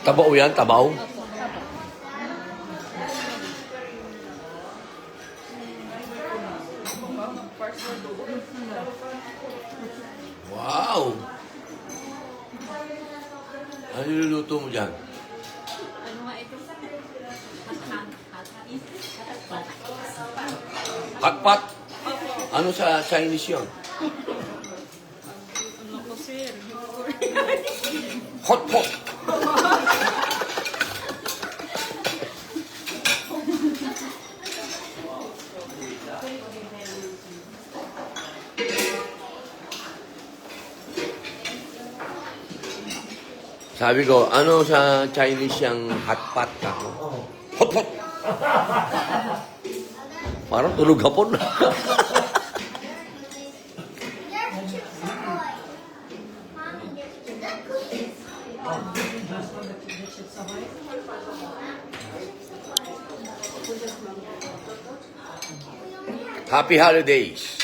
Tabaw yan, tabaw. Wow! Ano niluluto mo dyan? Ano nga ito? Hakpat? Ano sa Chinese yun? Ano ko, sir? Hot pot. Sabi ko, ano sa Chinese yung hot pot ka? Hot pot! Parang tulog hapon. Happy holidays!